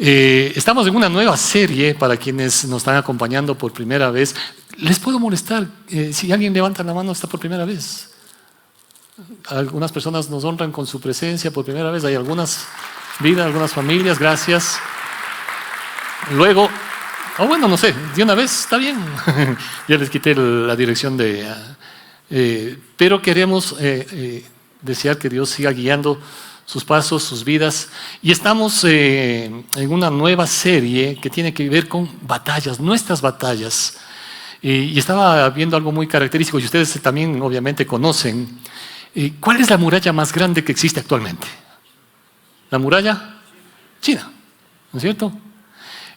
Estamos en una nueva serie para quienes nos están acompañando por primera vez. ¿Les puedo molestar si alguien levanta la mano está por primera vez? Algunas personas nos honran con su presencia por primera vez. Hay algunas vidas, algunas familias, gracias. Luego, bueno, no sé, de una vez, está bien. Ya les quité la dirección pero queremos desear que Dios siga guiando sus pasos, sus vidas. Y estamos en una nueva serie que tiene que ver con batallas, nuestras batallas. Y estaba viendo algo muy característico, y ustedes también obviamente conocen. ¿Cuál es la muralla más grande que existe actualmente? La muralla china, ¿no es cierto?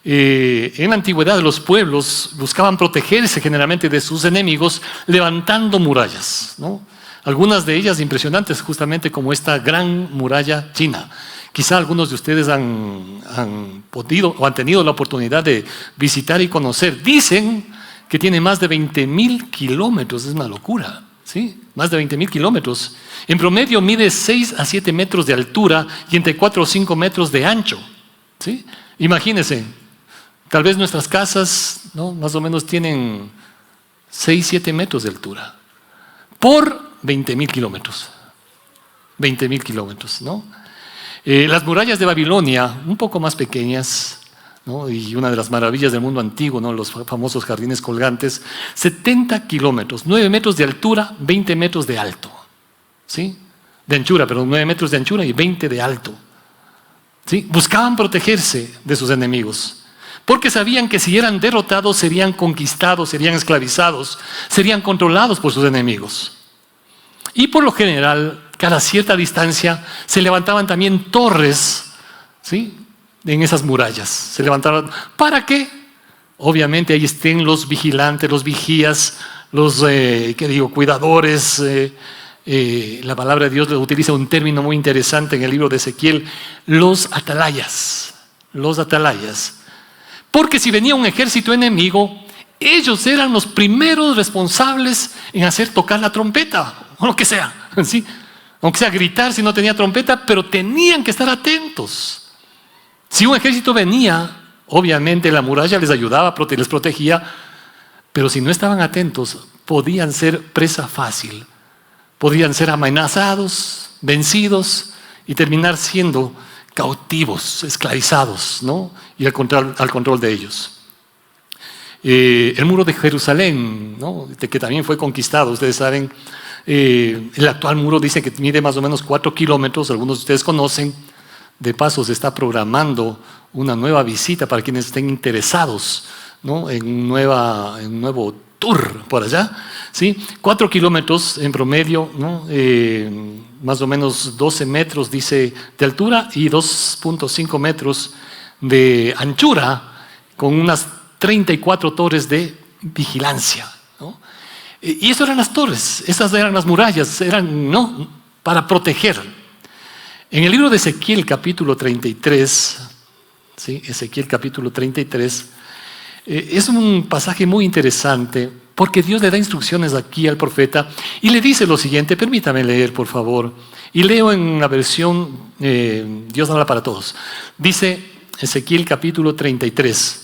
En la antigüedad los pueblos buscaban protegerse generalmente de sus enemigos levantando murallas, ¿no? Algunas de ellas impresionantes, justamente como esta gran muralla china. Quizá algunos de ustedes han podido o han tenido la oportunidad de visitar y conocer. Dicen que tiene más de 20.000 kilómetros, es una locura, ¿sí? Más de 20.000 kilómetros. En promedio mide 6 a 7 metros de altura y entre 4 o 5 metros de ancho, ¿sí? Imagínense, tal vez nuestras casas, ¿no?, más o menos tienen 6, 7 metros de altura por 20.000 kilómetros. 20.000 kilómetros, ¿no? Las murallas de Babilonia, un poco más pequeñas, ¿no?, y una de las maravillas del mundo antiguo, ¿no?, los famosos jardines colgantes, 70 kilómetros, 9 metros de altura, 20 metros de alto, ¿sí? De anchura, perdón, 9 metros de anchura y 20 de alto, ¿sí? Buscaban protegerse de sus enemigos, porque sabían que si eran derrotados serían conquistados, serían esclavizados, serían controlados por sus enemigos. Y por lo general, cada cierta distancia, se levantaban también torres, ¿sí?, en esas murallas. Se levantaban, ¿para qué? Obviamente ahí estén los vigilantes, los vigías, los cuidadores. La palabra de Dios utiliza un término muy interesante en el libro de Ezequiel, los atalayas. Los atalayas. Porque si venía un ejército enemigo, ellos eran los primeros responsables en hacer tocar la trompeta, o lo que sea, ¿sí? Aunque sea gritar si no tenía trompeta, pero tenían que estar atentos. Si un ejército venía, obviamente la muralla les ayudaba, les protegía, pero si no estaban atentos, podían ser presa fácil, podían ser amenazados, vencidos y terminar siendo cautivos, esclavizados, ¿no?, y al control de ellos. El muro de Jerusalén, ¿no?, que también fue conquistado, ustedes saben, el actual muro dice que mide más o menos 4 kilómetros, algunos de ustedes conocen. De paso se está programando una nueva visita para quienes estén interesados, ¿no?, en un nuevo tour por allá, ¿sí? 4 kilómetros en promedio, ¿no?, más o menos 12 metros dice de altura y 2.5 metros de anchura, con unas 34 torres de vigilancia, ¿no? Y eso eran las torres, esas eran las murallas, eran, ¿no?, para proteger. En el libro de Ezequiel capítulo 33, ¿sí?, Ezequiel capítulo 33, es un pasaje muy interesante porque Dios le da instrucciones aquí al profeta y le dice lo siguiente. Permítame leer, por favor, y leo en la versión Dios habla para todos. Dice Ezequiel capítulo 33.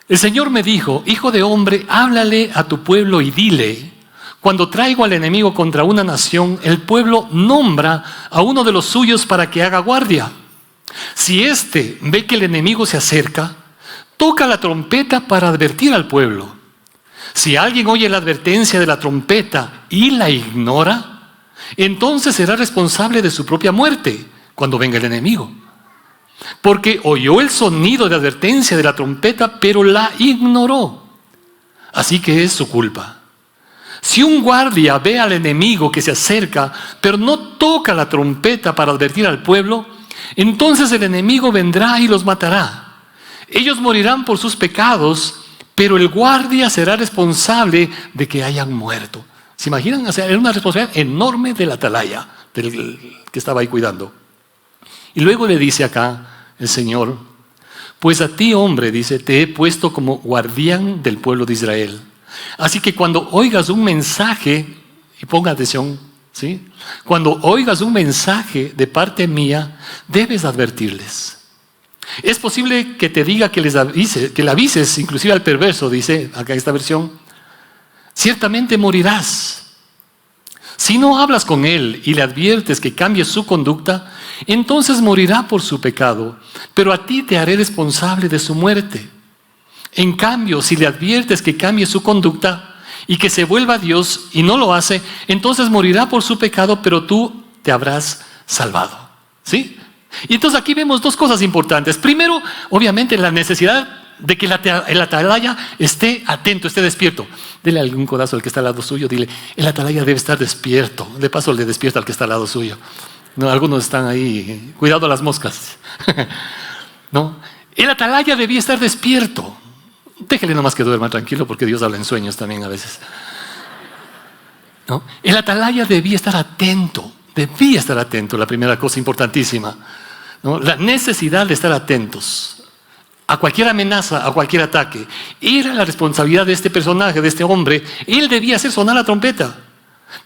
El Señor me dijo: hijo de hombre, háblale a tu pueblo y dile: cuando traigo al enemigo contra una nación, el pueblo nombra a uno de los suyos para que haga guardia. Si éste ve que el enemigo se acerca, toca la trompeta para advertir al pueblo. Si alguien oye la advertencia de la trompeta y la ignora, entonces será responsable de su propia muerte cuando venga el enemigo. Porque oyó el sonido de advertencia de la trompeta, pero la ignoró. Así que es su culpa. Si un guardia ve al enemigo que se acerca, pero no toca la trompeta para advertir al pueblo, entonces el enemigo vendrá y los matará. Ellos morirán por sus pecados, pero el guardia será responsable de que hayan muerto. ¿Se imaginan? O sea, era una responsabilidad enorme del atalaya, del que estaba ahí cuidando. Y luego le dice acá el Señor: pues a ti, hombre, dice, te he puesto como guardián del pueblo de Israel. Así que cuando oigas un mensaje, y ponga atención, ¿sí?, cuando oigas un mensaje de parte mía, debes advertirles. Es posible que te diga que le avises, inclusive al perverso, dice acá en esta versión, ciertamente morirás. Si no hablas con él y le adviertes que cambie su conducta, entonces morirá por su pecado, pero a ti te haré responsable de su muerte. En cambio, si le adviertes que cambie su conducta y que se vuelva a Dios y no lo hace, entonces morirá por su pecado, pero tú te habrás salvado. ¿Sí? Y entonces aquí vemos dos cosas importantes. Primero, obviamente, la necesidad de que el atalaya esté atento, esté despierto. Dile algún codazo al que está al lado suyo, dile, el atalaya debe estar despierto. De paso le despierta al que está al lado suyo. No, algunos están ahí, cuidado a las moscas. ¿No? El atalaya debía estar despierto. Déjele nomás que duerma tranquilo, porque Dios habla en sueños también a veces. ¿No? El atalaya debía estar atento, la primera cosa importantísima, ¿no? La necesidad de estar atentos a cualquier amenaza, a cualquier ataque. Era la responsabilidad de este personaje, de este hombre. Él debía hacer sonar la trompeta.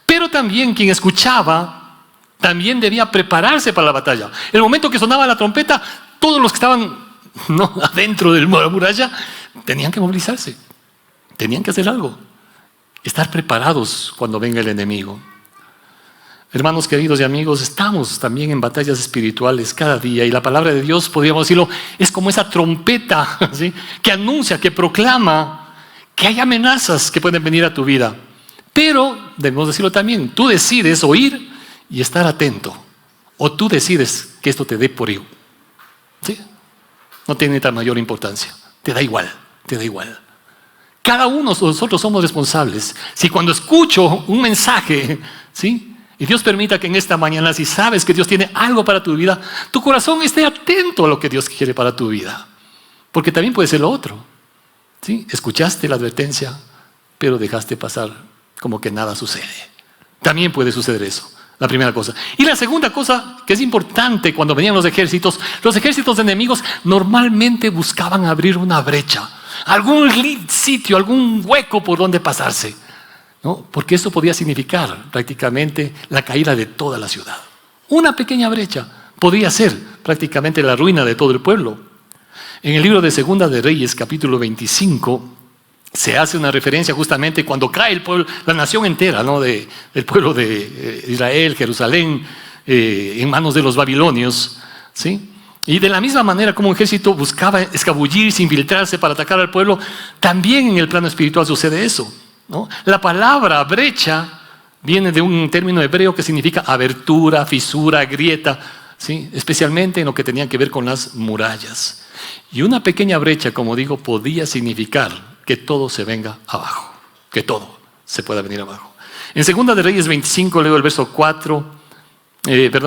Pero también quien escuchaba, también debía prepararse para la batalla. El momento que sonaba la trompeta, todos los que estaban adentro de la muralla tenían que movilizarse. Tenían que hacer algo. Estar preparados cuando venga el enemigo. Hermanos queridos y amigos, estamos también en batallas espirituales cada día y la palabra de Dios, podríamos decirlo, es como esa trompeta, ¿sí?, que anuncia, que proclama que hay amenazas que pueden venir a tu vida. Pero, debemos decirlo también, tú decides oír y estar atento, o tú decides que esto te dé por igual. ¿Sí? No tiene tan mayor importancia, te da igual. Cada uno de nosotros somos responsables. Si cuando escucho un mensaje, ¿sí?, y Dios permita que en esta mañana, si sabes que Dios tiene algo para tu vida, tu corazón esté atento a lo que Dios quiere para tu vida. Porque también puede ser lo otro. ¿Sí? Escuchaste la advertencia, pero dejaste pasar como que nada sucede. También puede suceder eso, la primera cosa. Y la segunda cosa que es importante cuando venían los ejércitos enemigos normalmente buscaban abrir una brecha, algún sitio, algún hueco por donde pasarse. ¿No? Porque eso podía significar prácticamente la caída de toda la ciudad. Una pequeña brecha podía ser prácticamente la ruina de todo el pueblo. En el libro de Segunda de Reyes, capítulo 25, se hace una referencia justamente cuando cae el pueblo, la nación entera, ¿no?, del pueblo de Israel, Jerusalén, en manos de los babilonios, ¿sí? Y de la misma manera como un ejército buscaba escabullirse, infiltrarse para atacar al pueblo, también en el plano espiritual sucede eso, ¿no? La palabra brecha viene de un término hebreo que significa abertura, fisura, grieta, ¿sí?, especialmente en lo que tenía que ver con las murallas. Y una pequeña brecha, como digo, podía significar que todo se venga abajo, que todo se pueda venir abajo. En 2 de Reyes 25 leo el verso 4, desde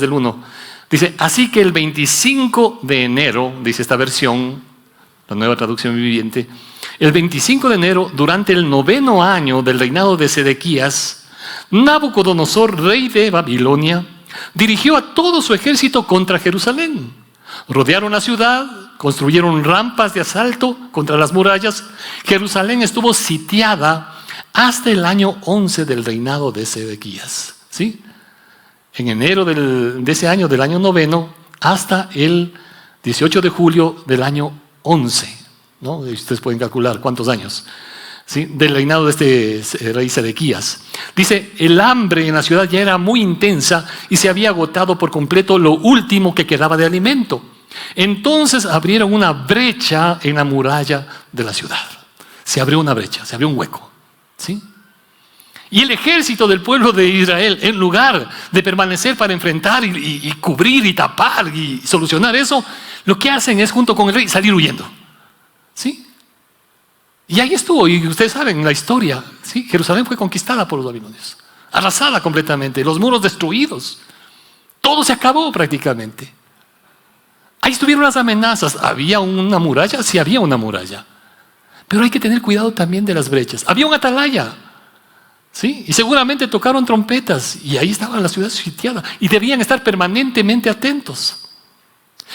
el 1. Dice, así que el 25 de enero, dice esta versión, la Nueva Traducción Viviente, el 25 de enero, durante el 9º año del reinado de Sedequías, Nabucodonosor, rey de Babilonia, dirigió a todo su ejército contra Jerusalén. Rodearon la ciudad, construyeron rampas de asalto contra las murallas. Jerusalén estuvo sitiada hasta el año 11 del reinado de Sedequías. ¿Sí? En enero de ese año, del año 9, hasta el 18 de julio del año 11. ¿No? Ustedes pueden calcular cuántos años, ¿sí?, del reinado de este rey Sedequías. Dice, el hambre en la ciudad ya era muy intensa y se había agotado por completo lo último que quedaba de alimento. Entonces abrieron una brecha en la muralla de la ciudad. Se abrió una brecha, se abrió un hueco, ¿sí? Y el ejército del pueblo de Israel, en lugar de permanecer para enfrentar y cubrir y tapar y solucionar eso, lo que hacen es, junto con el rey, salir huyendo. ¿Sí? Y ahí estuvo, y ustedes saben la historia, ¿sí? Jerusalén fue conquistada por los babilonios, arrasada completamente, los muros destruidos, todo se acabó prácticamente. Ahí estuvieron las amenazas. ¿Había una muralla? Sí, había una muralla, pero hay que tener cuidado también de las brechas. Había un atalaya, ¿sí? Y seguramente tocaron trompetas, y ahí estaba la ciudad sitiada, y debían estar permanentemente atentos.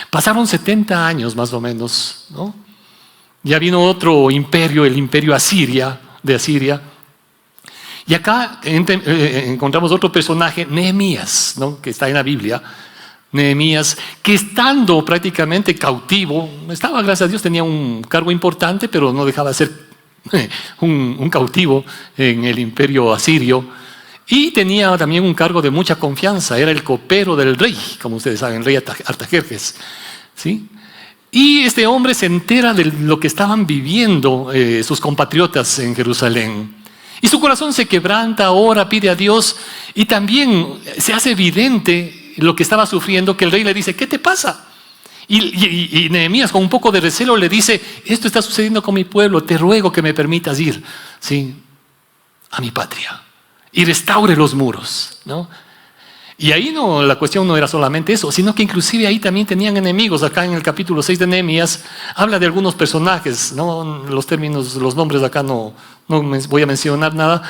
Pasaron 70 años más o menos, ¿no? Ya vino otro imperio, el imperio de Asiria. Y acá encontramos otro personaje, Nehemías, ¿no?, que está en la Biblia. Nehemías, que estando prácticamente cautivo, estaba, gracias a Dios, tenía un cargo importante, pero no dejaba de ser un cautivo en el imperio asirio, y tenía también un cargo de mucha confianza, era el copero del rey, como ustedes saben, el rey Artajerjes, ¿sí? Y este hombre se entera de lo que estaban viviendo sus compatriotas en Jerusalén. Y su corazón se quebranta, ora, pide a Dios, y también se hace evidente lo que estaba sufriendo, que el rey le dice, ¿qué te pasa? Y Nehemías, con un poco de recelo, le dice, esto está sucediendo con mi pueblo, te ruego que me permitas ir, ¿sí?, a mi patria y restaure los muros, ¿no? Y ahí la cuestión no era solamente eso, sino que inclusive ahí también tenían enemigos. Acá en el capítulo 6 de Nehemías habla de algunos personajes, ¿no? Los términos, los nombres de acá no voy a mencionar nada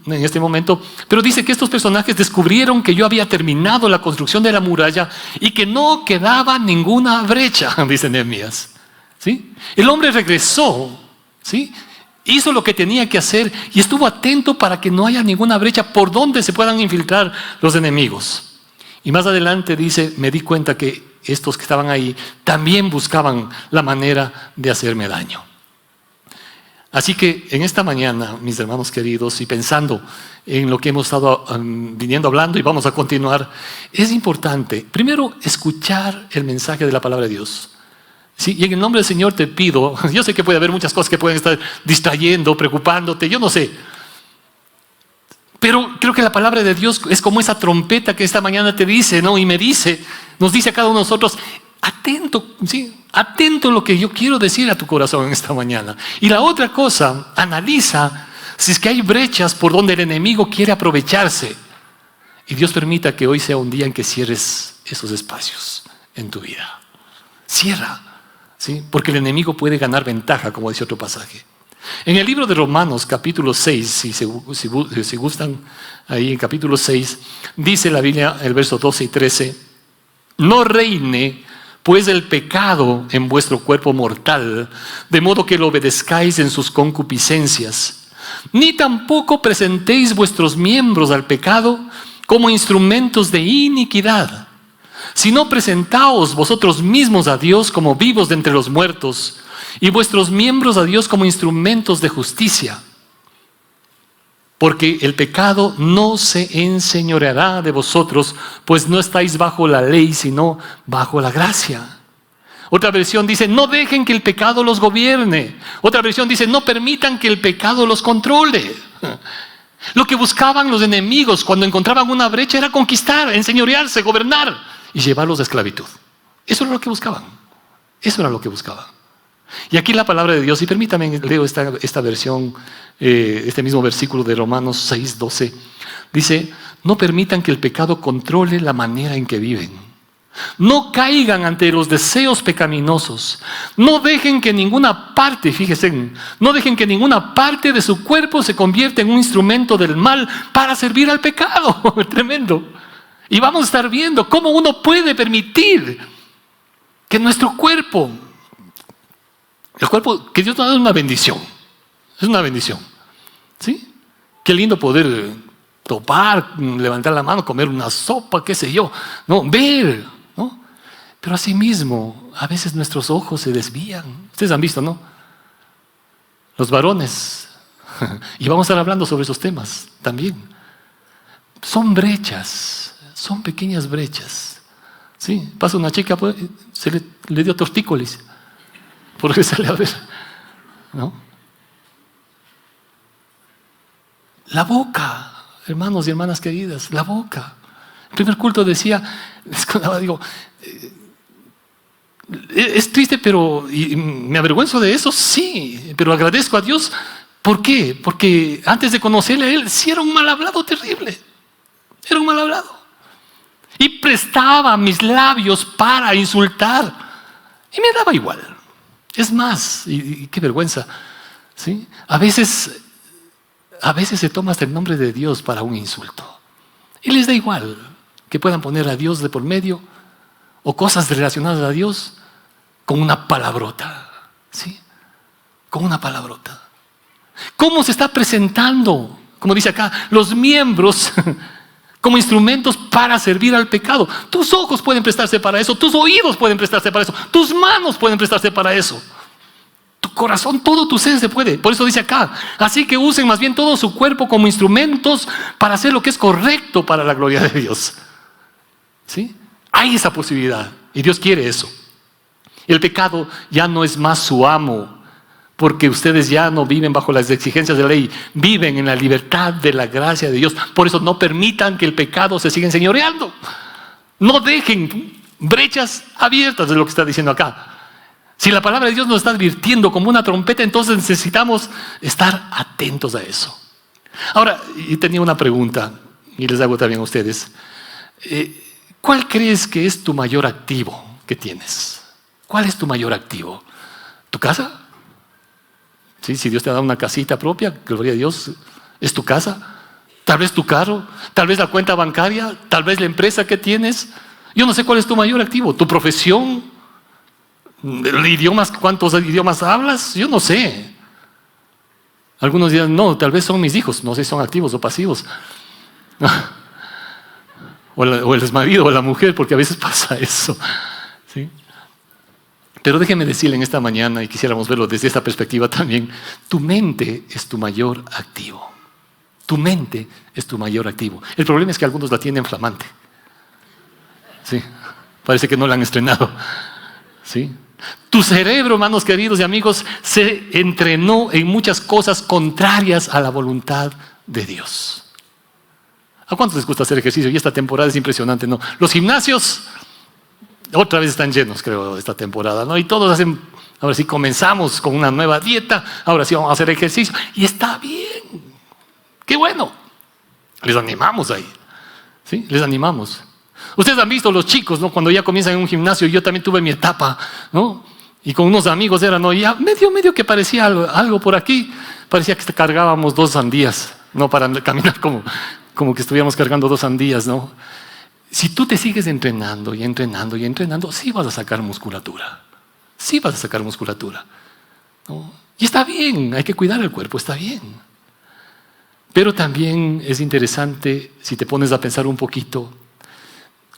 en este momento, pero dice que estos personajes descubrieron que yo había terminado la construcción de la muralla y que no quedaba ninguna brecha, dice Nehemías, ¿sí? El hombre regresó, ¿sí?, hizo lo que tenía que hacer y estuvo atento para que no haya ninguna brecha por donde se puedan infiltrar los enemigos. Y más adelante dice, me di cuenta que estos que estaban ahí también buscaban la manera de hacerme daño. Así que en esta mañana, mis hermanos queridos, y pensando en lo que hemos estado viniendo hablando y vamos a continuar, es importante, primero, escuchar el mensaje de la palabra de Dios. Sí, y en el nombre del Señor te pido, yo sé que puede haber muchas cosas que pueden estar distrayendo, preocupándote, yo no sé. Pero creo que la palabra de Dios es como esa trompeta que esta mañana te dice, ¿no? Y nos dice a cada uno de nosotros, atento, ¿sí?, atento a lo que yo quiero decir a tu corazón en esta mañana. Y la otra cosa, analiza si es que hay brechas por donde el enemigo quiere aprovecharse. Y Dios permita que hoy sea un día en que cierres esos espacios en tu vida. Cierra. ¿Sí? Porque el enemigo puede ganar ventaja, como dice otro pasaje. En el libro de Romanos, capítulo 6, si gustan, ahí en capítulo 6, dice la Biblia, el verso 12 y 13, no reine pues el pecado en vuestro cuerpo mortal, de modo que lo obedezcáis en sus concupiscencias, ni tampoco presentéis vuestros miembros al pecado como instrumentos de iniquidad, sino presentaos vosotros mismos a Dios como vivos de entre los muertos y vuestros miembros a Dios como instrumentos de justicia. Porque el pecado no se enseñoreará de vosotros, pues no estáis bajo la ley, sino bajo la gracia. Otra versión dice, no dejen que el pecado los gobierne. Otra versión dice, no permitan que el pecado los controle. Lo que buscaban los enemigos cuando encontraban una brecha era conquistar, enseñorearse, gobernar y llevarlos a esclavitud. Eso era lo que buscaban. Eso era lo que buscaban. Y aquí la palabra de Dios, y permítame, leo esta versión, este mismo versículo de Romanos 6, 12. Dice, no permitan que el pecado controle la manera en que viven. No caigan ante los deseos pecaminosos. No dejen que ninguna parte, fíjense, no dejen que ninguna parte de su cuerpo se convierta en un instrumento del mal para servir al pecado. Tremendo. Y vamos a estar viendo cómo uno puede permitir que nuestro cuerpo, el cuerpo que Dios nos da, es una bendición. Es una bendición. ¿Sí? Qué lindo poder topar, levantar la mano, comer una sopa, qué sé yo, ¿no? Ver, ¿no? Pero asimismo, a veces nuestros ojos se desvían. Ustedes han visto, ¿no? Los varones. Y vamos a estar hablando sobre esos temas también. Son brechas. Son pequeñas brechas. ¿Sí? Pasa una chica, pues, le dio tortícolis. Porque sale a ver. ¿No? La boca, hermanos y hermanas queridas, la boca. El primer culto decía, digo, es triste, pero y me avergüenzo de eso, sí, pero agradezco a Dios. ¿Por qué? Porque antes de conocerle a Él, sí era un mal hablado terrible. Era un mal hablado. Y prestaba mis labios para insultar. Y me daba igual. Es más, y qué vergüenza, ¿sí? A veces se toma hasta el nombre de Dios para un insulto. Y les da igual que puedan poner a Dios de por medio o cosas relacionadas a Dios con una palabrota. ¿Sí? Con una palabrota. ¿Cómo se está presentando? Como dice acá, los miembros como instrumentos para servir al pecado. Tus ojos pueden prestarse para eso, tus oídos pueden prestarse para eso, tus manos pueden prestarse para eso. Tu corazón, todo tu ser se puede. Por eso dice acá, así que usen más bien todo su cuerpo como instrumentos para hacer lo que es correcto para la gloria de Dios. ¿Sí? Hay esa posibilidad y Dios quiere eso. El pecado ya no es más su amo, porque ustedes ya no viven bajo las exigencias de la ley, viven en la libertad de la gracia de Dios. Por eso no permitan que el pecado se siga enseñoreando. No dejen brechas abiertas, de lo que está diciendo acá. Si la palabra de Dios nos está advirtiendo como una trompeta, entonces necesitamos estar atentos a eso. Ahora, y tenía una pregunta, y les hago también a ustedes. ¿Cuál crees que es tu mayor activo que tienes? ¿Cuál es tu mayor activo? ¿Tu casa? ¿Sí? Si Dios te ha dado una casita propia, gloria a Dios, es tu casa. Tal vez tu carro, tal vez la cuenta bancaria, tal vez la empresa que tienes. Yo no sé cuál es tu mayor activo. ¿Tu profesión? ¿Cuántos idiomas hablas? Yo no sé. Algunos dirán, no, tal vez son mis hijos. No sé si son activos o pasivos. O el exmarido o la mujer, porque a veces pasa eso. ¿Sí? Pero déjeme decirle en esta mañana, y quisiéramos verlo desde esta perspectiva también, tu mente es tu mayor activo. Tu mente es tu mayor activo. El problema es que algunos la tienen flamante. Sí, parece que no la han estrenado. ¿Sí? Tu cerebro, hermanos queridos y amigos, se entrenó en muchas cosas contrarias a la voluntad de Dios. ¿A cuántos les gusta hacer ejercicio? Y esta temporada es impresionante, ¿no? Los gimnasios otra vez están llenos, creo, esta temporada, ¿no? Y todos hacen, ahora sí comenzamos con una nueva dieta, ahora sí vamos a hacer ejercicio. Y está bien. ¡Qué bueno! Les animamos ahí. ¿Sí? Les animamos. Ustedes han visto los chicos, ¿no? Cuando ya comienzan en un gimnasio, yo también tuve mi etapa, ¿no? Y con unos amigos era, ¿no? Ya medio que parecía algo por aquí. Parecía que cargábamos 2 sandías, ¿no? Para caminar como que estuviéramos cargando 2 sandías, ¿no? Si tú te sigues entrenando y entrenando y entrenando, sí vas a sacar musculatura. Sí vas a sacar musculatura, ¿no? Y está bien, hay que cuidar el cuerpo, está bien. Pero también es interesante, si te pones a pensar un poquito,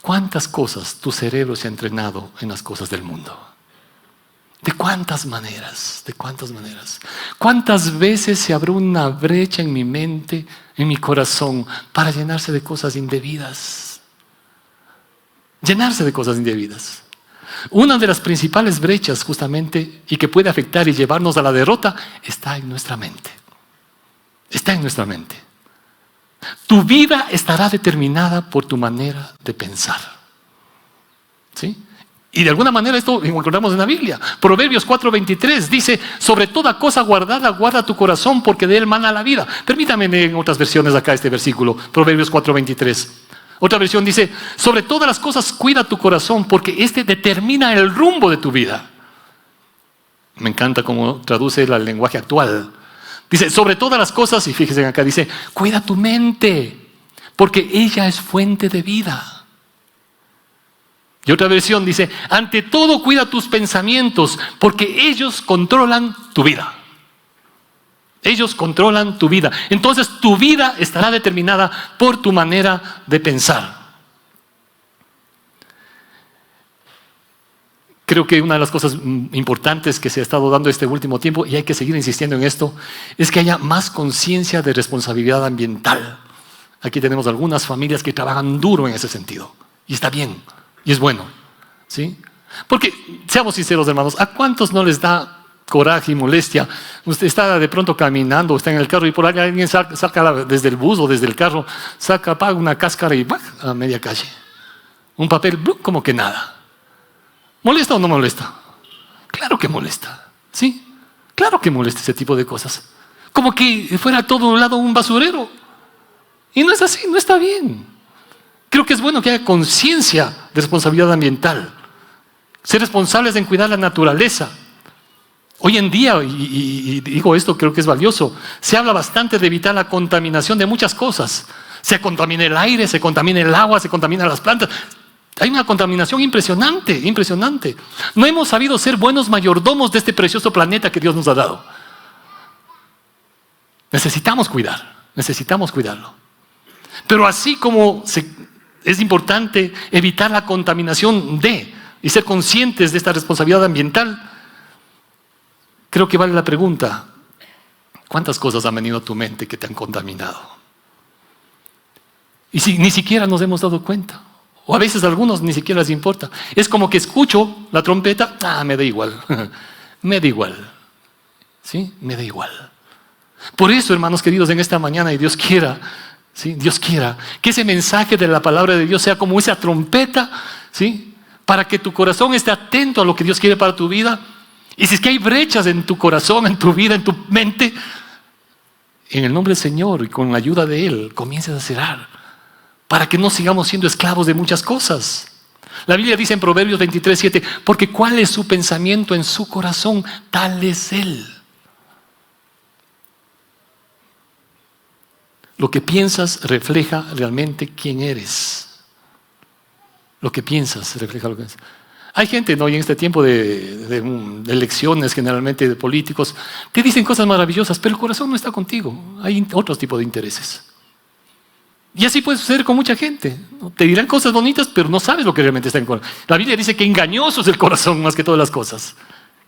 ¿cuántas cosas tu cerebro se ha entrenado en las cosas del mundo? ¿De cuántas maneras? ¿De cuántas maneras? ¿Cuántas veces se abrió una brecha en mi mente, en mi corazón, para llenarse de cosas indebidas? Llenarse de cosas indebidas. Una de las principales brechas justamente y que puede afectar y llevarnos a la derrota está en nuestra mente. Está en nuestra mente. Tu vida estará determinada por tu manera de pensar. ¿Sí? Y de alguna manera esto lo encontramos en la Biblia. Proverbios 4:23 dice, sobre toda cosa guardada, guarda tu corazón porque de él mana la vida. Permítame leer en otras versiones acá este versículo, Proverbios 4:23. Otra versión dice, sobre todas las cosas cuida tu corazón porque este determina el rumbo de tu vida. Me encanta cómo traduce el lenguaje actual. Dice, sobre todas las cosas, y fíjense acá, dice, cuida tu mente porque ella es fuente de vida. Y otra versión dice, ante todo cuida tus pensamientos porque ellos controlan tu vida. Ellos controlan tu vida. Entonces tu vida estará determinada por tu manera de pensar. Creo que una de las cosas importantes que se ha estado dando este último tiempo, y hay que seguir insistiendo en esto, es que haya más conciencia de responsabilidad ambiental. Aquí tenemos algunas familias que trabajan duro en ese sentido. Y está bien, y es bueno. ¿Sí? Porque, seamos sinceros hermanos, ¿a cuántos no les da coraje y molestia? Usted está de pronto caminando, está en el carro y por ahí alguien saca desde el bus o desde el carro, apaga una cáscara y ¡bac! A media calle. Un papel, ¡bluc! Como que nada. ¿Molesta o no molesta? Claro que molesta. ¿Sí? Claro que molesta ese tipo de cosas. Como que fuera a todo lado un basurero. Y no es así, no está bien. Creo que es bueno que haya conciencia de responsabilidad ambiental. Ser responsables en cuidar la naturaleza. Hoy en día, y digo esto, creo que es valioso, se habla bastante de evitar la contaminación de muchas cosas. Se contamina el aire, se contamina el agua, se contaminan las plantas. Hay una contaminación impresionante, impresionante. No hemos sabido ser buenos mayordomos de este precioso planeta que Dios nos ha dado. Necesitamos cuidarlo. Pero así como es importante evitar la contaminación y ser conscientes de esta responsabilidad ambiental, creo que vale la pregunta: ¿cuántas cosas han venido a tu mente que te han contaminado? Y si ni siquiera nos hemos dado cuenta. O a veces a algunos ni siquiera les importa. Es como que escucho la trompeta, me da igual. Me da igual. ¿Sí? Me da igual. Por eso, hermanos queridos, en esta mañana, y Dios quiera, ¿sí? Dios quiera, que ese mensaje de la palabra de Dios sea como esa trompeta, ¿sí? Para que tu corazón esté atento a lo que Dios quiere para tu vida. Y si es que hay brechas en tu corazón, en tu vida, en tu mente, en el nombre del Señor y con la ayuda de Él, comiences a cerrar, para que no sigamos siendo esclavos de muchas cosas. La Biblia dice en Proverbios 23:7, porque cuál es su pensamiento en su corazón, tal es Él. Lo que piensas refleja realmente quién eres. Lo que piensas refleja lo que eres. Hay gente, ¿no? Y en este tiempo de elecciones, generalmente de políticos, te dicen cosas maravillosas, pero el corazón no está contigo. Hay otros tipos de intereses. Y así puede suceder con mucha gente, ¿no? Te dirán cosas bonitas, pero no sabes lo que realmente está en el corazón. La Biblia dice que engañoso es el corazón más que todas las cosas.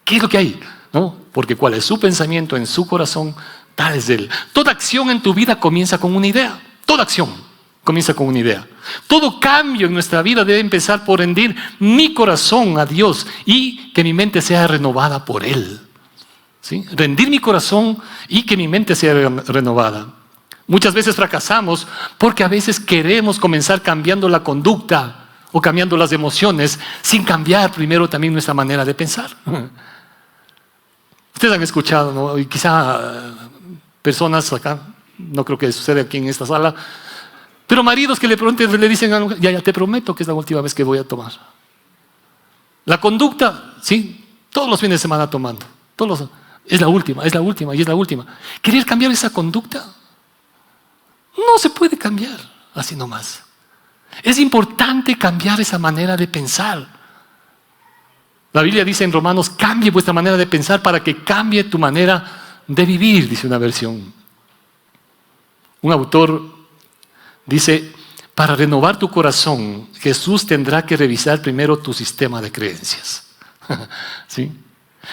¿Qué es lo que hay? ¿No? Porque cuál es su pensamiento en su corazón, tal es Él. Toda acción en tu vida comienza con una idea. Toda acción comienza con una idea. Todo cambio en nuestra vida debe empezar por rendir mi corazón a Dios y que mi mente sea renovada por Él. ¿Sí? Rendir mi corazón y que mi mente sea renovada. Muchas veces fracasamos porque a veces queremos comenzar cambiando la conducta o cambiando las emociones sin cambiar primero también nuestra manera de pensar. Ustedes han escuchado, ¿no? Y quizá personas acá, no creo que suceda aquí en esta sala, pero maridos que le dicen a la mujer, ya te prometo que es la última vez que voy a tomar. La conducta, sí, todos los fines de semana tomando. Es la última y es la última. ¿Querer cambiar esa conducta? No se puede cambiar así nomás. Es importante cambiar esa manera de pensar. La Biblia dice en Romanos, cambie vuestra manera de pensar para que cambie tu manera de vivir, dice una versión. Un autor dice, para renovar tu corazón, Jesús tendrá que revisar primero tu sistema de creencias. ¿Sí?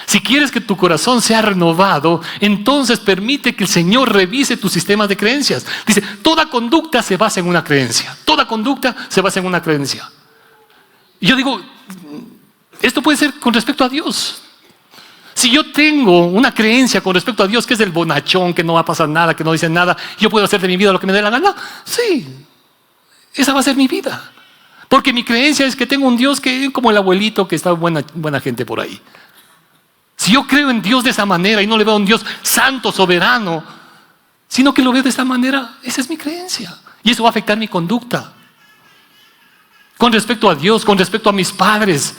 Si quieres que tu corazón sea renovado, entonces permite que el Señor revise tu sistema de creencias. Dice, toda conducta se basa en una creencia. Toda conducta se basa en una creencia. Y yo digo, esto puede ser con respecto a Dios. Si yo tengo una creencia con respecto a Dios, que es el bonachón, que no va a pasar nada, que no dice nada, yo puedo hacer de mi vida lo que me dé la gana. Sí, esa va a ser mi vida. Porque mi creencia es que tengo un Dios que es como el abuelito que está buena gente por ahí. Si yo creo en Dios de esa manera y no le veo a un Dios santo, soberano, sino que lo veo de esta manera, esa es mi creencia. Y eso va a afectar mi conducta. Con respecto a Dios, con respecto a mis padres,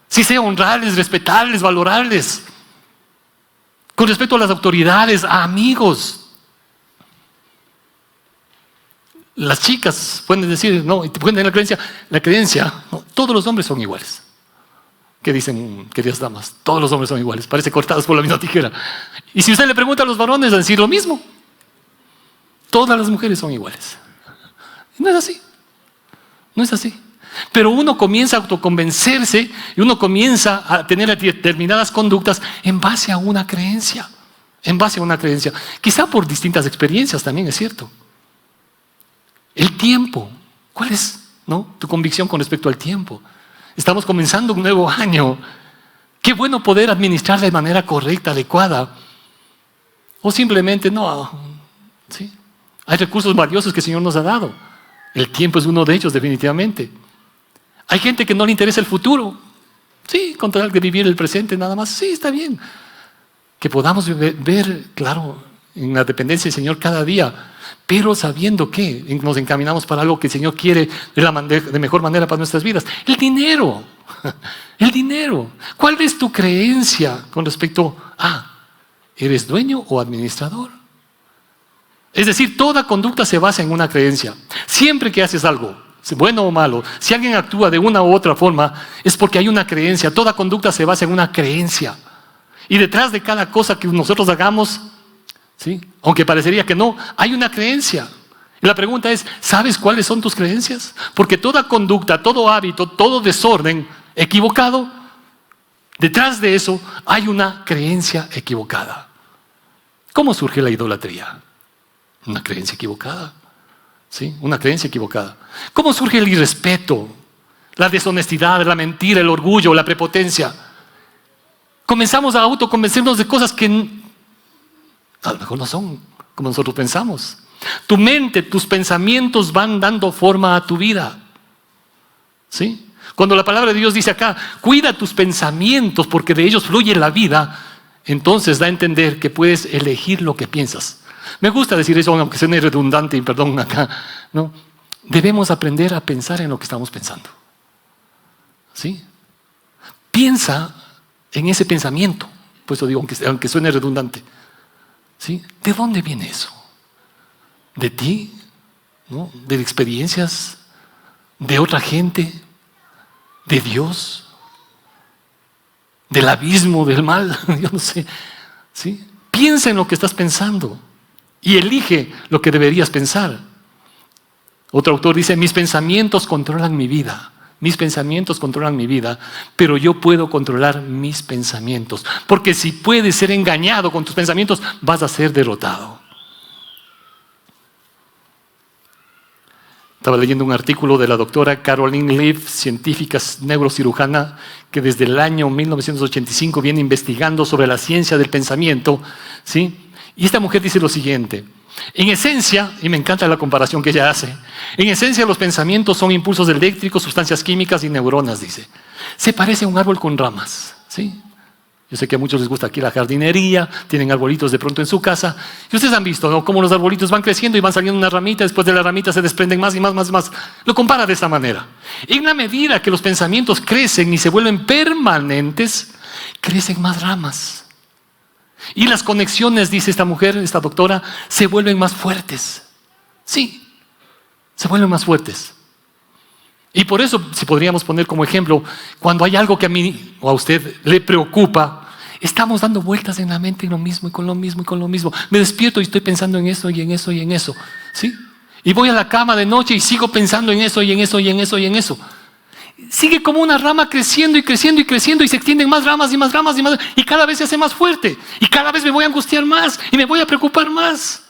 si sé honrarles, respetarles, valorarles. Con respecto a las autoridades, a amigos. Las chicas pueden decir, no, pueden tener la creencia, no, todos los hombres son iguales. ¿Qué dicen, queridas damas? Todos los hombres son iguales, parece cortados por la misma tijera. Y si usted le pregunta a los varones, van a decir lo mismo. Todas las mujeres son iguales. No es así. No es así. Pero uno comienza a autoconvencerse y uno comienza a tener determinadas conductas en base a una creencia. En base a una creencia. Quizá por distintas experiencias también, es cierto. El tiempo. ¿Cuál es, no, tu convicción con respecto al tiempo? Estamos comenzando un nuevo año. Qué bueno poder administrar de manera correcta, adecuada. O simplemente no. ¿Sí? Hay recursos valiosos que el Señor nos ha dado. El tiempo es uno de ellos, definitivamente. Hay gente que no le interesa el futuro. Sí, con tal de vivir el presente nada más. Sí, está bien. Que podamos ver, claro, en la dependencia del Señor cada día, pero sabiendo que nos encaminamos para algo que el Señor quiere de mejor manera para nuestras vidas. El dinero. El dinero. ¿Cuál es tu creencia con respecto a, ¿eres dueño o administrador? Es decir, toda conducta se basa en una creencia. Siempre que haces algo, bueno o malo, si alguien actúa de una u otra forma, es porque hay una creencia. Toda conducta se basa en una creencia. Y detrás de cada cosa que nosotros hagamos, ¿sí? Aunque parecería que no, hay una creencia. Y la pregunta es, ¿sabes cuáles son tus creencias? Porque toda conducta, todo hábito, todo desorden equivocado, detrás de eso hay una creencia equivocada. ¿Cómo surge la idolatría? Una creencia equivocada. ¿Sí? Una creencia equivocada. ¿Cómo surge el irrespeto, la deshonestidad, la mentira, el orgullo, la prepotencia? Comenzamos a autoconvencernos de cosas que a lo mejor no son como nosotros pensamos. Tu mente, tus pensamientos van dando forma a tu vida. ¿Sí? Cuando la palabra de Dios dice acá, cuida tus pensamientos porque de ellos fluye la vida, entonces da a entender que puedes elegir lo que piensas. Me gusta decir eso, aunque suene redundante, y perdón acá, ¿no? Debemos aprender a pensar en lo que estamos pensando. ¿Sí? Piensa en ese pensamiento. Por eso digo, aunque suene redundante. ¿Sí? ¿De dónde viene eso? ¿De ti? ¿No? ¿De experiencias? ¿De otra gente? ¿De Dios? ¿Del abismo, del mal? Yo no sé. ¿Sí? Piensa en lo que estás pensando y elige lo que deberías pensar. Otro autor dice, mis pensamientos controlan mi vida. Mis pensamientos controlan mi vida, pero yo puedo controlar mis pensamientos. Porque si puedes ser engañado con tus pensamientos, vas a ser derrotado. Estaba leyendo un artículo de la doctora Caroline Leaf, científica neurocirujana, que desde el año 1985 viene investigando sobre la ciencia del pensamiento, ¿sí? Y esta mujer dice lo siguiente: en esencia, y me encanta la comparación que ella hace, en esencia los pensamientos son impulsos eléctricos, sustancias químicas y neuronas, dice. Se parece a un árbol con ramas, ¿sí? Yo sé que a muchos les gusta aquí la jardinería, tienen arbolitos de pronto en su casa. Y ustedes han visto, ¿no?, cómo los arbolitos van creciendo y van saliendo una ramita, después de la ramita se desprenden más y más, más, más. Lo compara de esta manera. En la medida que los pensamientos crecen y se vuelven permanentes, crecen más ramas. Y las conexiones, dice esta mujer, esta doctora, se vuelven más fuertes. Sí, se vuelven más fuertes. Y por eso, si podríamos poner como ejemplo, cuando hay algo que a mí o a usted le preocupa, estamos dando vueltas en la mente en lo mismo y con lo mismo y con lo mismo. Me despierto y estoy pensando en eso y en eso y en eso. ¿Sí? Y voy a la cama de noche y sigo pensando en eso y en eso y en eso y en eso. Sigue como una rama creciendo y creciendo y creciendo y se extienden más ramas y más ramas y más, y cada vez se hace más fuerte y cada vez me voy a angustiar más y me voy a preocupar más.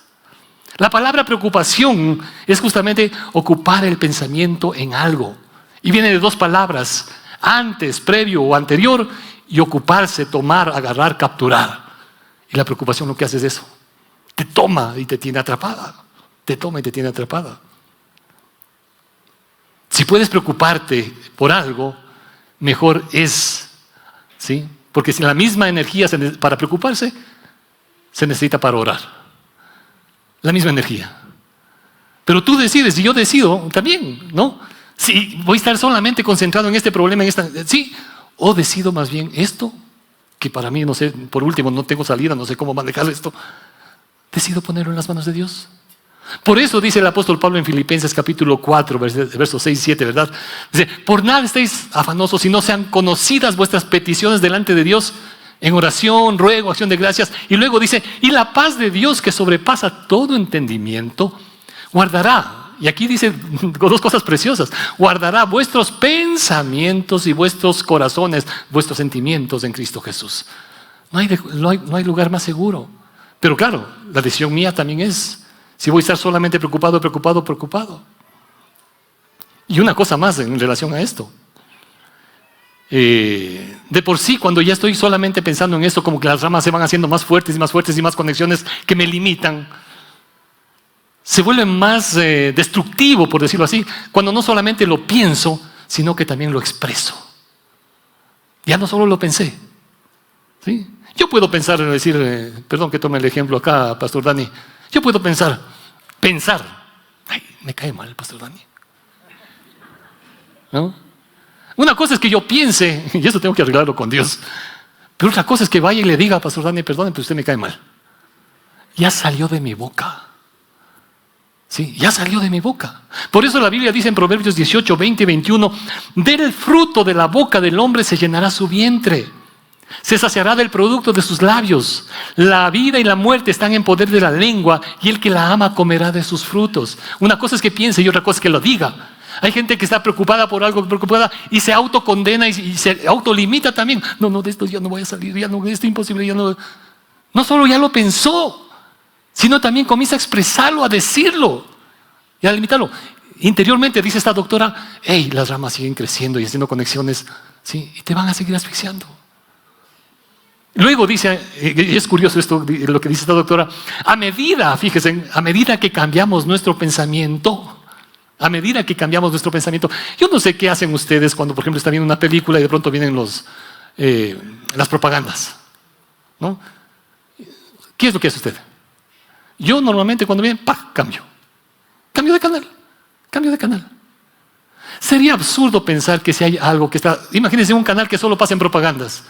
La palabra preocupación es justamente ocupar el pensamiento en algo y viene de dos palabras: antes, previo o anterior, y ocuparse, tomar, agarrar, capturar. Y la preocupación lo que hace es eso: te toma y te tiene atrapada, te toma y te tiene atrapada. Si puedes preocuparte por algo, mejor es, ¿sí? Porque si la misma energía para preocuparse se necesita para orar. La misma energía. Pero tú decides y yo decido también, ¿no? Si voy a estar solamente concentrado en este problema, sí, o decido más bien esto, que para mí, no sé, por último, no tengo salida, no sé cómo manejar esto. Decido ponerlo en las manos de Dios. Por eso dice el apóstol Pablo en Filipenses capítulo 4, versos 6 y 7, ¿verdad? Dice, por nada estéis afanosos, si no sean conocidas vuestras peticiones delante de Dios, en oración, ruego, acción de gracias. Y luego dice, y la paz de Dios que sobrepasa todo entendimiento, guardará, y aquí dice dos cosas preciosas, guardará vuestros pensamientos y vuestros corazones, vuestros sentimientos en Cristo Jesús. No hay lugar más seguro. Pero claro, la decisión mía también es, si voy a estar solamente preocupado. Y una cosa más en relación a esto. De por sí, cuando ya estoy solamente pensando en esto, como que las ramas se van haciendo más fuertes y más fuertes y más conexiones que me limitan, se vuelve más destructivo, por decirlo así, cuando no solamente lo pienso, sino que también lo expreso. Ya no solo lo pensé, ¿sí? Yo puedo pensar en decir, perdón que tome el ejemplo acá, Pastor Dani. Yo puedo pensar, ay, me cae mal el Pastor Dani, ¿no? Una cosa es que yo piense, y eso tengo que arreglarlo con Dios, pero otra cosa es que vaya y le diga, Pastor Dani, perdone, pero usted me cae mal. Ya salió de mi boca. Sí, ya salió de mi boca. Por eso la Biblia dice en Proverbios 18, 20 y 21, del fruto de la boca del hombre se llenará su vientre. Se saciará del producto de sus labios. La vida y la muerte están en poder de la lengua, y el que la ama comerá de sus frutos. Una cosa es que piense y otra cosa es que lo diga. Hay gente que está preocupada por algo, preocupada, y se autocondena y se autolimita también. No, de esto ya no voy a salir, ya no, de esto es imposible, ya no. No solo ya lo pensó, sino también comienza a expresarlo, a decirlo y a limitarlo. Interiormente dice esta doctora, hey, las ramas siguen creciendo y haciendo conexiones, ¿sí? Y te van a seguir asfixiando. Luego dice, es curioso esto, lo que dice esta doctora, fíjense, a medida que cambiamos nuestro pensamiento, yo no sé qué hacen ustedes cuando, por ejemplo, están viendo una película y de pronto vienen las propagandas, ¿no? ¿Qué es lo que hace usted? Yo normalmente cuando vienen, cambio de canal. Sería absurdo pensar que si hay algo que está, imagínense un canal que solo pasa en propagandas,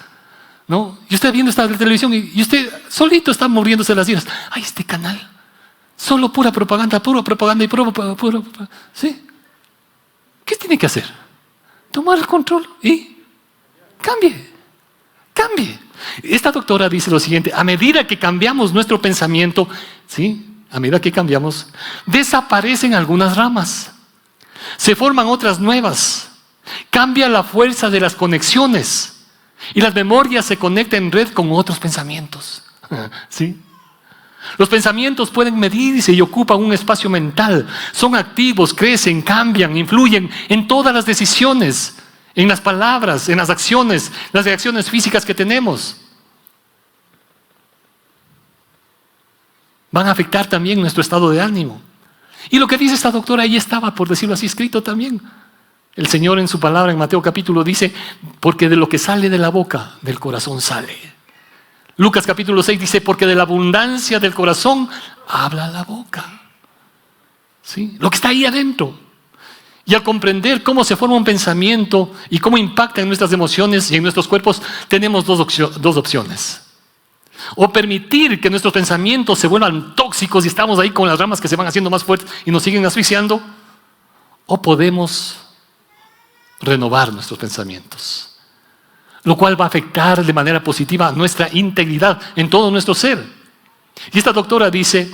¿no? Y usted viendo esta televisión y usted solito está muriéndose las ideas. Ay, este canal, solo pura propaganda y puro. ¿Sí? ¿Qué tiene que hacer? Tomar el control y cambie. Esta doctora dice lo siguiente: a medida que cambiamos nuestro pensamiento, ¿sí? A medida que cambiamos, desaparecen algunas ramas, se forman otras nuevas, cambia la fuerza de las conexiones. Y las memorias se conectan en red con otros pensamientos. ¿Sí? Los pensamientos pueden medirse y ocupan un espacio mental. Son activos, crecen, cambian, influyen en todas las decisiones, en las palabras, en las acciones, las reacciones físicas que tenemos. Van a afectar también nuestro estado de ánimo. Y lo que dice esta doctora, ahí estaba, por decirlo así, escrito también. El Señor en su palabra en Mateo capítulo dice, porque de lo que sale de la boca, del corazón sale. Lucas capítulo 6 dice, porque de la abundancia del corazón habla la boca. ¿Sí? Lo que está ahí adentro. Y al comprender cómo se forma un pensamiento y cómo impacta en nuestras emociones y en nuestros cuerpos, tenemos dos opciones. O permitir que nuestros pensamientos se vuelvan tóxicos y estamos ahí con las ramas que se van haciendo más fuertes y nos siguen asfixiando. O podemos renovar nuestros pensamientos, lo cual va a afectar de manera positiva nuestra integridad en todo nuestro ser. Y esta doctora dice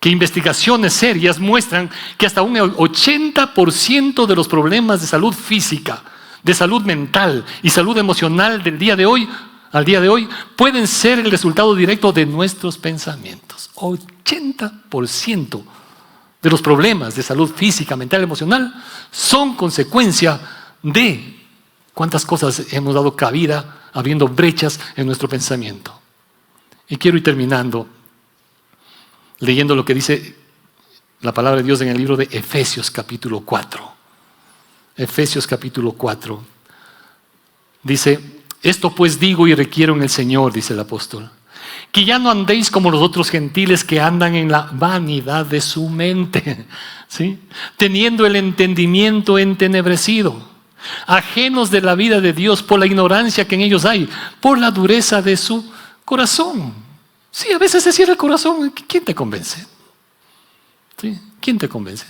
que investigaciones serias muestran que hasta un 80% de los problemas de salud física, de salud mental y salud emocional al día de hoy pueden ser el resultado directo de nuestros pensamientos. 80% de los problemas de salud física, mental y emocional son consecuencia de cuántas cosas hemos dado cabida, habiendo brechas en nuestro pensamiento. Y quiero ir terminando leyendo lo que dice la palabra de Dios en el libro de Efesios capítulo 4. Efesios capítulo 4. Dice, esto pues digo y requiero en el Señor, dice el apóstol, que ya no andéis como los otros gentiles que andan en la vanidad de su mente, ¿sí? Teniendo el entendimiento entenebrecido, ajenos de la vida de Dios por la ignorancia que en ellos hay, por la dureza de su corazón. Sí, a veces se cierra el corazón. ¿Quién te convence? ¿Sí? ¿Quién te convence?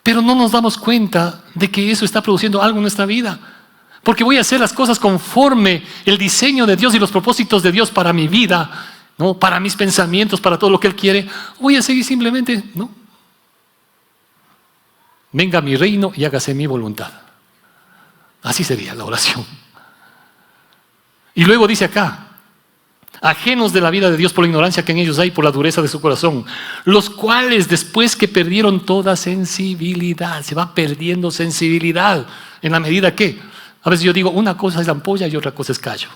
Pero no nos damos cuenta de que eso está produciendo algo en nuestra vida. Porque voy a hacer las cosas conforme el diseño de Dios y los propósitos de Dios para mi vida, ¿no? Para mis pensamientos, para todo lo que Él quiere. Voy a seguir simplemente, ¿no? Venga mi reino y hágase mi voluntad. Así sería la oración. Y luego dice acá, ajenos de la vida de Dios por la ignorancia que en ellos hay, por la dureza de su corazón, los cuales después que perdieron toda sensibilidad, se va perdiendo sensibilidad en la medida que, a veces yo digo, una cosa es ampolla y otra cosa es callo.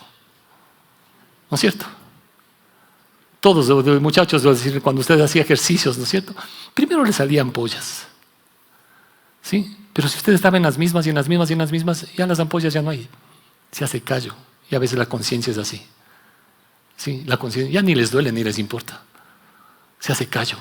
¿No es cierto? Todos los muchachos, cuando ustedes hacían ejercicios, ¿no es cierto? Primero les salían ampollas. ¿Sí? Pero si usted estaba en las mismas y en las mismas y en las mismas, ya las ampollas ya no hay. Se hace callo. Y a veces la conciencia es así. ¿Sí? La conciencia ya ni les duele ni les importa. Se hace callo.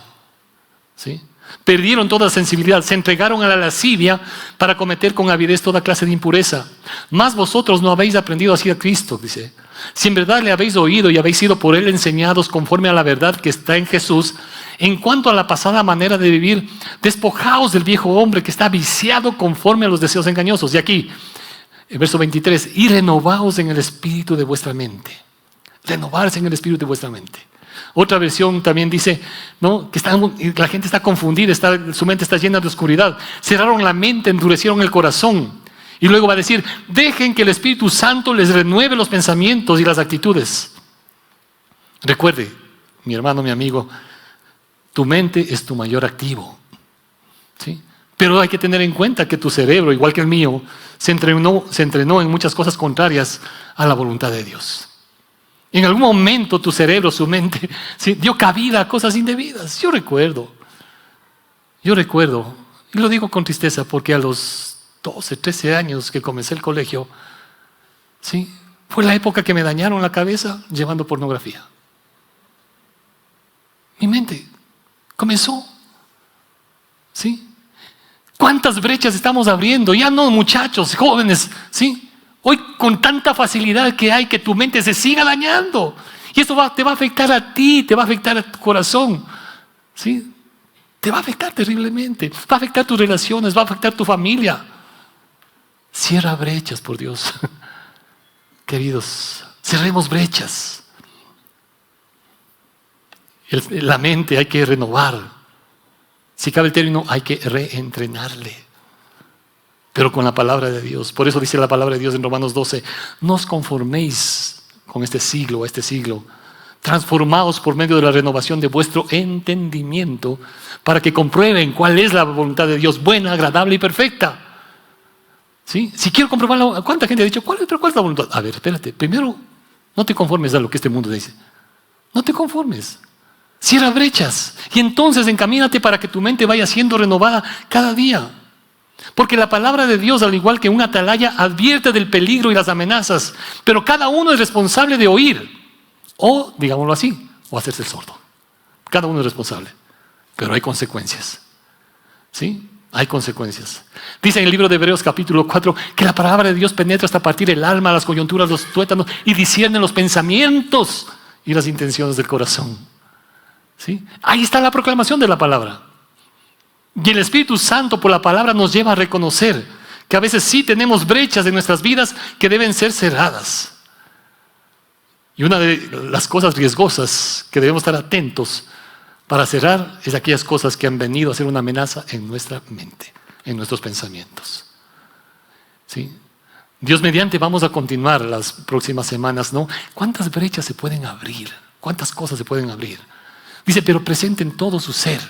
¿Sí? Perdieron toda sensibilidad, se entregaron a la lascivia para cometer con avidez toda clase de impureza. Mas vosotros no habéis aprendido así a Cristo, dice. Si en verdad le habéis oído y habéis sido por Él enseñados conforme a la verdad que está en Jesús, en cuanto a la pasada manera de vivir, despojaos del viejo hombre que está viciado conforme a los deseos engañosos. Y aquí, El verso 23, y renovaos en el espíritu de vuestra mente. Renovarse en el espíritu de vuestra mente. Otra versión también dice, ¿no?, que la gente está confundida, su mente está llena de oscuridad. Cerraron la mente, endurecieron el corazón. Y luego va a decir, dejen que el Espíritu Santo les renueve los pensamientos y las actitudes. Recuerde, mi hermano, mi amigo, tu mente es tu mayor activo, ¿sí? Pero hay que tener en cuenta que tu cerebro, igual que el mío, se entrenó en muchas cosas contrarias a la voluntad de Dios. En algún momento tu cerebro, su mente, ¿sí?, dio cabida a cosas indebidas. Yo recuerdo, y lo digo con tristeza porque a los 12, 13 años que comencé el colegio, ¿sí?, fue la época que me dañaron la cabeza llevando pornografía. Mi mente comenzó, ¿sí? ¿Cuántas brechas estamos abriendo? Ya no, muchachos, jóvenes, ¿sí? Hoy con tanta facilidad que hay que tu mente se siga dañando. Y esto te va a afectar a ti, te va a afectar a tu corazón, ¿sí? Te va a afectar terriblemente. Va a afectar tus relaciones, va a afectar tu familia. Cierra brechas, por Dios. Queridos, cerremos brechas. La mente hay que renovar. Si cabe el término, hay que reentrenarle. Pero con la palabra de Dios. Por eso dice la palabra de Dios en Romanos 12, no os conforméis con este siglo, transformaos por medio de la renovación de vuestro entendimiento, para que comprueben cuál es la voluntad de Dios, buena, agradable y perfecta. ¿Sí? Si quiero comprobarlo, ¿cuánta gente ha dicho, ¿cuál es la voluntad? A ver, espérate, primero, no te conformes a lo que este mundo dice. No te conformes. Cierra brechas y entonces encamínate para que tu mente vaya siendo renovada cada día. Porque la palabra de Dios, al igual que una atalaya, advierte del peligro y las amenazas, pero cada uno es responsable de oír, o, digámoslo así, o hacerse el sordo. Cada uno es responsable, pero hay consecuencias. ¿Sí? Hay consecuencias. Dice en el libro de Hebreos capítulo 4 que la palabra de Dios penetra hasta partir el alma, las coyunturas, los tuétanos y discierne los pensamientos y las intenciones del corazón. ¿Sí? Ahí está la proclamación de la palabra. Y el Espíritu Santo por la palabra nos lleva a reconocer que a veces sí tenemos brechas en nuestras vidas que deben ser cerradas. Y una de las cosas riesgosas que debemos estar atentos para cerrar es aquellas cosas que han venido a ser una amenaza en nuestra mente, en nuestros pensamientos. ¿Sí? Dios mediante vamos a continuar las próximas semanas, ¿no? ¿Cuántas brechas se pueden abrir? ¿Cuántas cosas se pueden abrir? Dice, pero presenten todo su ser.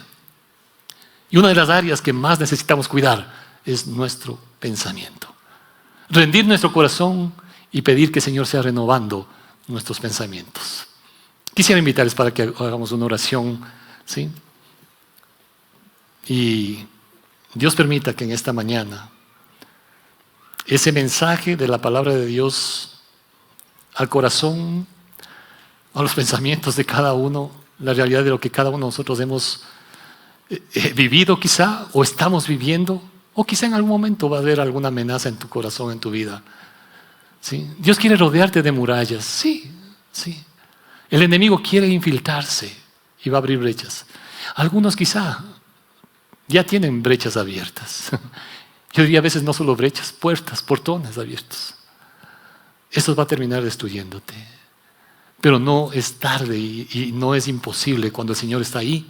Y una de las áreas que más necesitamos cuidar es nuestro pensamiento. Rendir nuestro corazón y pedir que el Señor sea renovando nuestros pensamientos. Quisiera invitarles para que hagamos una oración, ¿sí? Y Dios permita que en esta mañana ese mensaje de la palabra de Dios al corazón, a los pensamientos de cada uno, la realidad de lo que cada uno de nosotros hemos vivido quizá, o estamos viviendo, o quizá en algún momento va a haber alguna amenaza en tu corazón, en tu vida. ¿Sí? Dios quiere rodearte de murallas, sí, sí. El enemigo quiere infiltrarse y va a abrir brechas. Algunos quizá ya tienen brechas abiertas. Yo diría a veces no solo brechas, puertas, portones abiertos. Eso va a terminar destruyéndote. Pero no es tarde y no es imposible cuando el Señor está ahí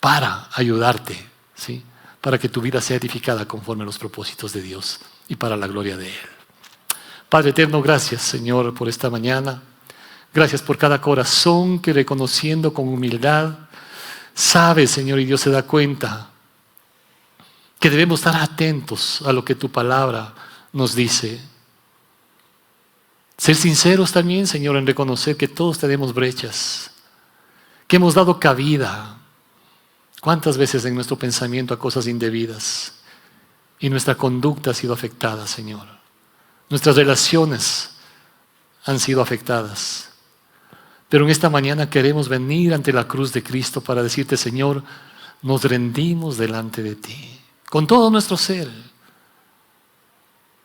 para ayudarte, ¿sí? Para que tu vida sea edificada conforme a los propósitos de Dios y para la gloria de Él. Padre eterno, gracias, Señor, por esta mañana. Gracias por cada corazón que, reconociendo con humildad, sabe, Señor, y Dios se da cuenta que debemos estar atentos a lo que tu palabra nos dice. Ser sinceros también, Señor, en reconocer que todos tenemos brechas, que hemos dado cabida cuántas veces en nuestro pensamiento a cosas indebidas y nuestra conducta ha sido afectada, Señor. Nuestras relaciones han sido afectadas. Pero en esta mañana queremos venir ante la cruz de Cristo para decirte, Señor, nos rendimos delante de ti, con todo nuestro ser,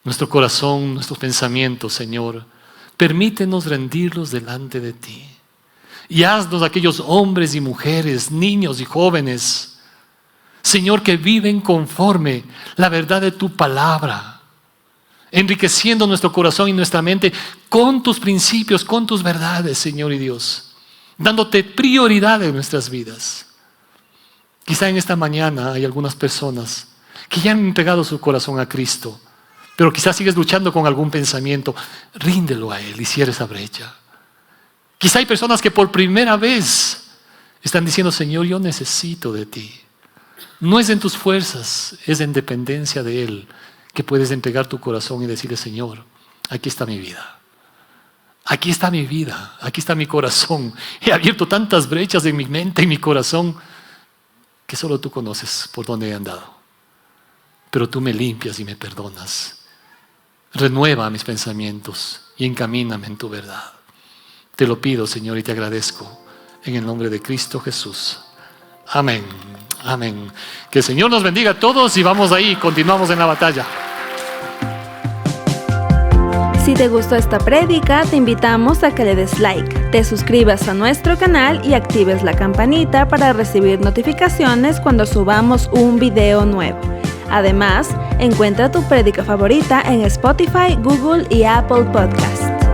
nuestro corazón, nuestros pensamientos, Señor. Permítenos rendirlos delante de ti. Y haznos aquellos hombres y mujeres, niños y jóvenes, Señor, que viven conforme la verdad de tu palabra. enriqueciendo nuestro corazón y nuestra mente con tus principios, con tus verdades, Señor y Dios, dándote prioridad en nuestras vidas. Quizá en esta mañana hay algunas personas que ya han entregado su corazón a Cristo, pero quizás sigues luchando con algún pensamiento. Ríndelo a Él y cierra esa brecha. Quizá hay personas que por primera vez están diciendo: Señor, yo necesito de ti. No es en tus fuerzas, es en dependencia de Él que puedes entregar tu corazón y decirle: Señor, aquí está mi vida. Aquí está mi vida, aquí está mi corazón. He abierto tantas brechas en mi mente y mi corazón que solo tú conoces por dónde he andado. Pero tú me limpias y me perdonas. Renueva mis pensamientos y encamíname en tu verdad. Te lo pido, Señor, y te agradezco en el nombre de Cristo Jesús. Amén. Amén. Que el Señor nos bendiga a todos y vamos ahí, continuamos en la batalla. Si te gustó esta prédica, te invitamos a que le des like, te suscribas a nuestro canal y actives la campanita para recibir notificaciones cuando subamos un video nuevo. Además, encuentra tu prédica favorita en Spotify, Google y Apple Podcast.